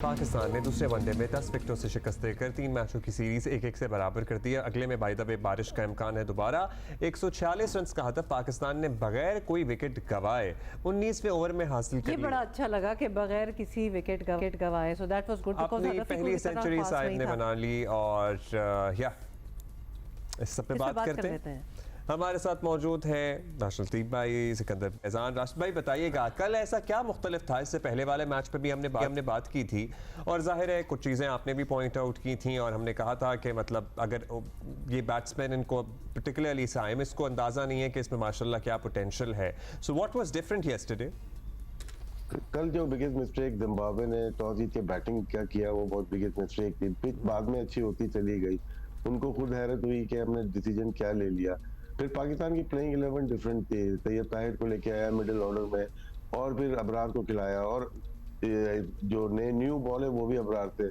पाकिस्तान ने दूसरे वनडे में 10 विकेटों से शिकस्त देकर 3 मैचों की सीरीज 1-1 से बराबर कर दी है। अगले में बाय द वे बारिश का इम्कान है। दोबारा 146 रन का हदफ पाकिस्तान ने बगैर कोई विकेट गवाए 19वें ओवर में हासिल कर लिया। ये बड़ा अच्छा लगा कि बगैर किसी विकेट गवाए, so that was good because अपनी पहली सेंचुरी साहिब ने बना ली। और या इस सब पे बात करते हैं। हमारे साथ मौजूद हैं राशिद लतीफ़ भाई, सिकंदर फैज़ान। राशिद भाई बताइएगा, कल ऐसा क्या मुख्तलिफ था? इससे पहले वाले मैच पे भी हमने बात की थी और जाहिर है कुछ चीज़ें आपने भी पॉइंट आउट की थी और हमने कहा था कि मतलब अगर ये बैट्समैन इनको पर्टिकुलरली साइम इसको अंदाज़ा नहीं है कि इसमें माशाल्लाह क्या पोटेंशियल है। So what was different yesterday? कल जो बिगेस्ट मिस्टेक जिम्बाब्वे ने टॉस जीत के बैटिंग क्या किया वो बहुत बिगेस्ट मिस्टेक थी। पिच बाद में अच्छी होती चली गई, उनको खुद हैरत हुई कि हमने डिसीजन क्या ले लिया। फिर पाकिस्तान की प्लेइंग 11 डिफरेंट थी। तैयब ताहिर को लेके आया मिडिल ऑर्डर में और फिर अबरार को खिलाया और जो न्यू बॉल है वो भी अबरार थे,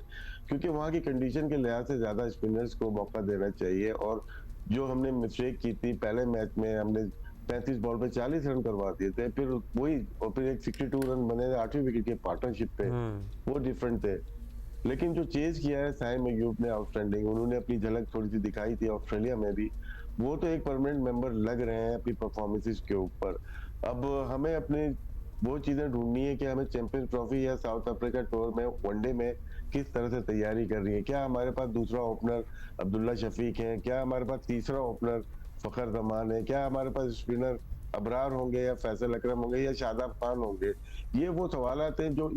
क्योंकि वहाँ की कंडीशन के लिहाज से ज्यादा स्पिनर्स को मौका देना चाहिए। और जो हमने मिस्टेक की थी पहले मैच में, हमने 35 बॉल पे 40 रन करवा दिए थे, फिर वही और फिर एक 62 रन बने 8वीं विकेट के पार्टनरशिप पे, वो डिफरेंट थे। लेकिन जो चेज किया है साइम अयूब ने आउटस्टैंडिंग, उन्होंने अपनी झलक थोड़ी सी दिखाई थी ऑस्ट्रेलिया में भी, वो तो एक परमानेंट मेंबर लग रहे हैं अपनी परफॉर्मेंसेस के ऊपर। अब हमें अपने वो चीजें ढूंढनी है कि हमें चैंपियंस ट्रॉफी या साउथ अफ्रीका टूर में वनडे में किस तरह से तैयारी कर रही है। क्या हमारे पास दूसरा ओपनर अब्दुल्ला शफीक है, क्या हमारे पास तीसरा ओपनर फखर जमान है, क्या हमारे पास स्पिनर अबरार होंगे या फैसल अकरम होंगे या शादाब खान होंगे। ये वो सवालात हैं जो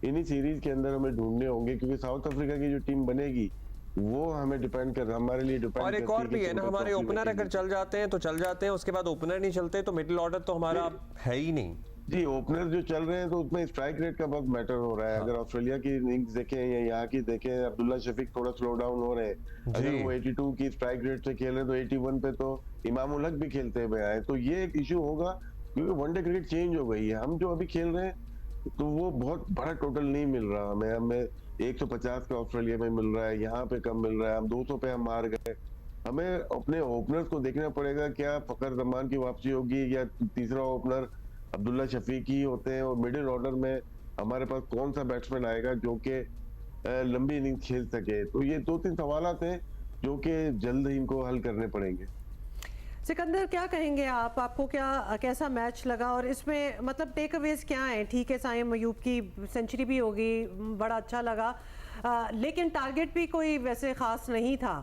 इन्हीं सीरीज के अंदर हमें ढूंढने होंगे, क्योंकि साउथ अफ्रीका की जो टीम बनेगी वो हमें डिपेंड कर हमारे लिए डिपेंड। और एक और भी है ना, हमारे ओपनर अगर चल जाते हैं तो चल जाते हैं, उसके बाद ओपनर नहीं चलते तो मिडिल ऑर्डर तो हमारा है ही नहीं। जी, ओपनर जो चल रहे हैं तो उसमें स्ट्राइक रेट का बहुत मैटर हो रहा है। अगर ऑस्ट्रेलिया की इनिंग्स देखें या यहाँ की देखें, अब्दुल्ला शफीक थोड़ा स्लो डाउन हो रहे हैं। अगर वो 82 की स्ट्राइक रेट से खेले तो 81 पे तो इमाम उल हक भी खेलते हुए आए, तो ये एक इशू होगा, क्योंकि वनडे क्रिकेट चेंज हो गई है। हम जो अभी खेल रहे हैं तो वो बहुत बड़ा टोटल नहीं मिल रहा हमें 150 का ऑस्ट्रेलिया में मिल रहा है, यहाँ पे कम मिल रहा है, हम 200 पे हम हार गए। हमें अपने ओपनर्स को देखना पड़ेगा, क्या फखर जमान की वापसी होगी या तीसरा ओपनर अब्दुल्ला शफीक ही होते हैं, और मिडिल ऑर्डर में हमारे पास कौन सा बैट्समैन आएगा जो कि लंबी इनिंग खेल सके। तो ये 2-3 सवालात हैं जो कि जल्द ही इनको हल करने पड़ेंगे। सिकंदर, क्या कहेंगे आप? आपको कैसा मैच लगा और इसमें मतलब टेक अवेज क्या है? ठीक है, साइम अयूब की सेंचुरी भी होगी, बड़ा अच्छा लगा, लेकिन टारगेट भी कोई वैसे खास नहीं था।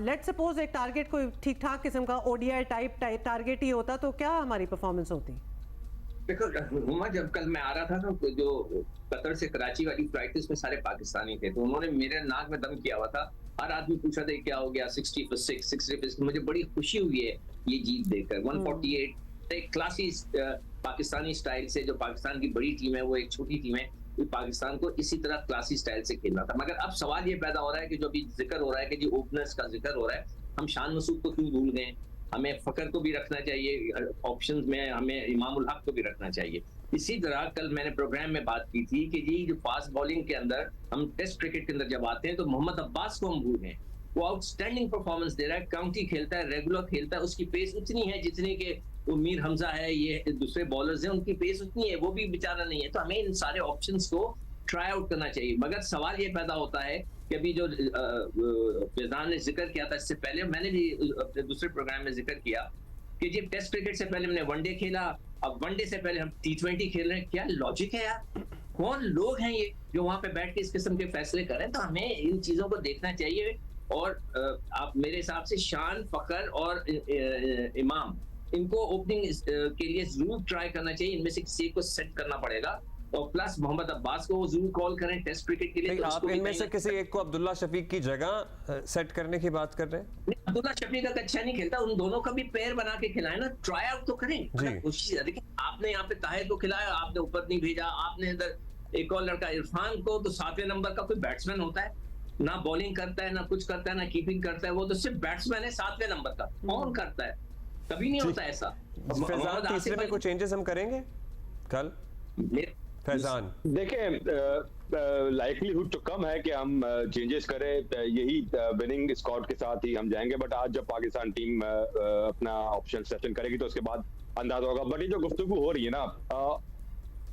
लेट्स सपोज एक टारगेट कोई ठीक ठाक किस्म का ओडीआई टाइप टारगेट ही होता तो क्या हमारी परफॉर्मेंस होती? देखो हुमा, जब कल मैं आ रहा था ना, जो कतर से कराची वाली फ्लाइट थी उसमें सारे पाकिस्तानी थे, तो उन्होंने मेरे नाक में दम किया हुआ था। हर आदमी पूछा था क्या हो गया, 60 for 6, 60 for 6। मुझे बड़ी खुशी हुई है ये जीत देखकर। 148 एक क्लासी पाकिस्तानी स्टाइल से, जो पाकिस्तान की बड़ी टीम है वो एक छोटी टीम है, पाकिस्तान को इसी तरह क्लासी स्टाइल से खेलना था। मगर अब सवाल ये पैदा हो रहा है कि जो अभी जिक्र हो रहा है कि जी ओपनर्स का जिक्र हो रहा है, हम शान मसूद को क्यों भूल गए? हमें फकर को भी रखना चाहिए ऑप्शंस में, हमें इमाम उल हक को भी रखना चाहिए। इसी तरह कल मैंने प्रोग्राम में बात की थी कि जी जो फास्ट बॉलिंग के अंदर हम टेस्ट क्रिकेट के अंदर जब आते हैं तो मोहम्मद अब्बास को हम भूल गए। वो आउटस्टैंडिंग परफॉर्मेंस दे रहा है, काउंटी खेलता है, रेगुलर खेलता है, उसकी पेस उतनी है जितनी के मीर हमजा है, ये दूसरे बॉलर्स हैं, उनकी पेस उतनी है, वो भी बेचारा नहीं है। तो हमें इन सारे ऑप्शंस को ट्राई आउट करना चाहिए। मगर सवाल ये पैदा होता है कि अभी जो फैजान ने जिक्र किया था, इससे पहले मैंने भी अपने दूसरे प्रोग्राम में जिक्र किया कि जी टेस्ट क्रिकेट से पहले हमने वनडे खेला, अब वनडे से पहले हम T20 खेल रहे हैं। क्या लॉजिक है यार? कौन लोग हैं ये जो वहां पे बैठ के इस किस्म के फैसले कर रहे हैं? तो हमें इन चीजों को देखना चाहिए। और आप मेरे हिसाब से शान, फकर और इमाम, इनको ओपनिंग के लिए जरूर ट्राई करना चाहिए। इनमें से किसी को सेट करना पड़ेगा, और प्लस मोहम्मद अब्बास को वो जरूर कॉल करें टेस्ट क्रिकेट के लिए। तो आप इनमें से किसी एक को अब्दुल्ला शफीक की जगह सेट करने की बात कर रहे हैं? अब्दुल्ला शफीक का अच्छा नहीं खेलता, उन दोनों का भी पेयर बना के खिलाए ना, ट्राई आउट तो करें, कोशिश। देखिए आपने यहाँ पे ताहिर को खिलाया, आपने ऊपर नहीं भेजा, आपने इधर एक और लड़का इरफान को, तो 7वें नंबर का कोई बैट्समैन होता है? ना बॉलिंग करता है, ना कुछ करता है, ना कीपिंग करता है, वो तो सिर्फ बैट्समैन है 7वें नंबर का। कौन करता है? कभी नहीं होता ऐसा। फैजान, तीसरे में कुछ चेंजेस हम करेंगे कल? फैजान देखें, लाइकलीहुड तो कम है कि हम चेंजेस करें, यही विनिंग स्क्वाड के साथ ही हम जाएंगे। बट आज जब पाकिस्तान टीम अपना ऑप्शन सेशन करेगी तो उसके बाद अंदाजा होगा। बट ये जो गुफ्तगू हो रही है ना,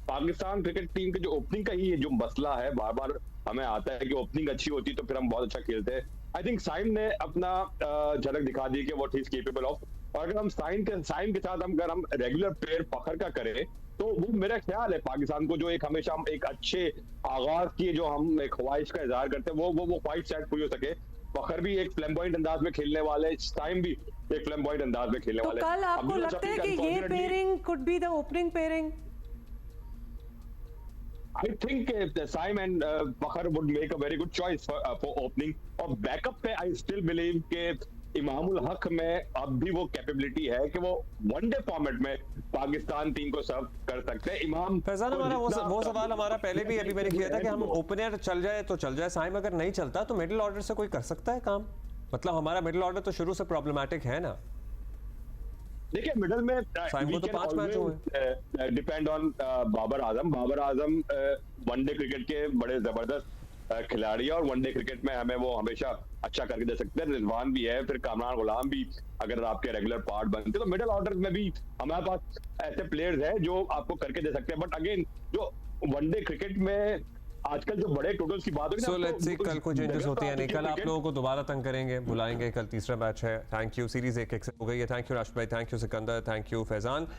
पाकिस्तान क्रिकेट टीम के जो ओपनिंग का ही ये जो मसला है, बार बार हमें आता है कि ओपनिंग अच्छी होती तो फिर हम बहुत अच्छा खेलते हैं। आई थिंक साइम ने अपना झलक दिखा दी कि what he is capable of. और अगर हम साइम के साथ अगर हम रेगुलर प्लेयर फखर का करें तो वो मेरा ख्याल है पाकिस्तान को जो एक हमेशा हम एक अच्छे आगाज की जो हम एक ख्वाहिश का इजहार करते हैं वो ख्वाहिश शायद पूरी हो सके। फखर भी एक फ्लैम्बॉयंट अंदाज में खेलने वाले, टाइम भी एक फ्लैम्बॉयंट अंदाज में खेलने तो वाले। कल आपको लगता है कि ये pairing could be the opening pairing? I think Saim and Fakhar would make a very good choice for opening. और बैकअप पे I still believe कि इमामुल हक में अब भी वो कैपेबिलिटी है कि वो वनडे फॉर्मेट में पाकिस्तान टीम को सर्व कर सकते हैं। इमाम फैजान, हमारा वो सवाल हमारा पहले भी अभी मैंने किया था कि हम ओपनर चल जाए तो चल जाए, साइम अगर नहीं चलता तो मिडिल ऑर्डर से कोई कर सकता है काम? मतलब हमारा मिडिल ऑर्डर तो शुरू से प्रॉब्लमैटिक है ना। देखिए मिडिल में को तो 5 मैच हुए, depend on Babar Azam one day cricket के बड़े जबरदस्त खिलाड़ी है और वनडे क्रिकेट में हमें वो हमेशा अच्छा करके दे सकते हैं। रिजवान भी है, फिर कामरान गुलाम भी अगर आपके रेगुलर पार्ट बनते तो मिडिल ऑर्डर में भी हमारे पास ऐसे प्लेयर्स हैं जो आपको करके दे सकते हैं। बट अगेन जो वनडे क्रिकेट में आजकल जो बड़े टोटल्स की बात हो रही है, सो लेट्स सी कल कोई चेंजेस होती है नहीं। कल आप लोगों को दोबारा तंग करेंगे, बुलाएंगे, कल तीसरा मैच है। थैंक यू, सीरीज 1-1 से हो गई है। थैंक यू राशिद भाई, thank you Sikandar, thank you Faizan.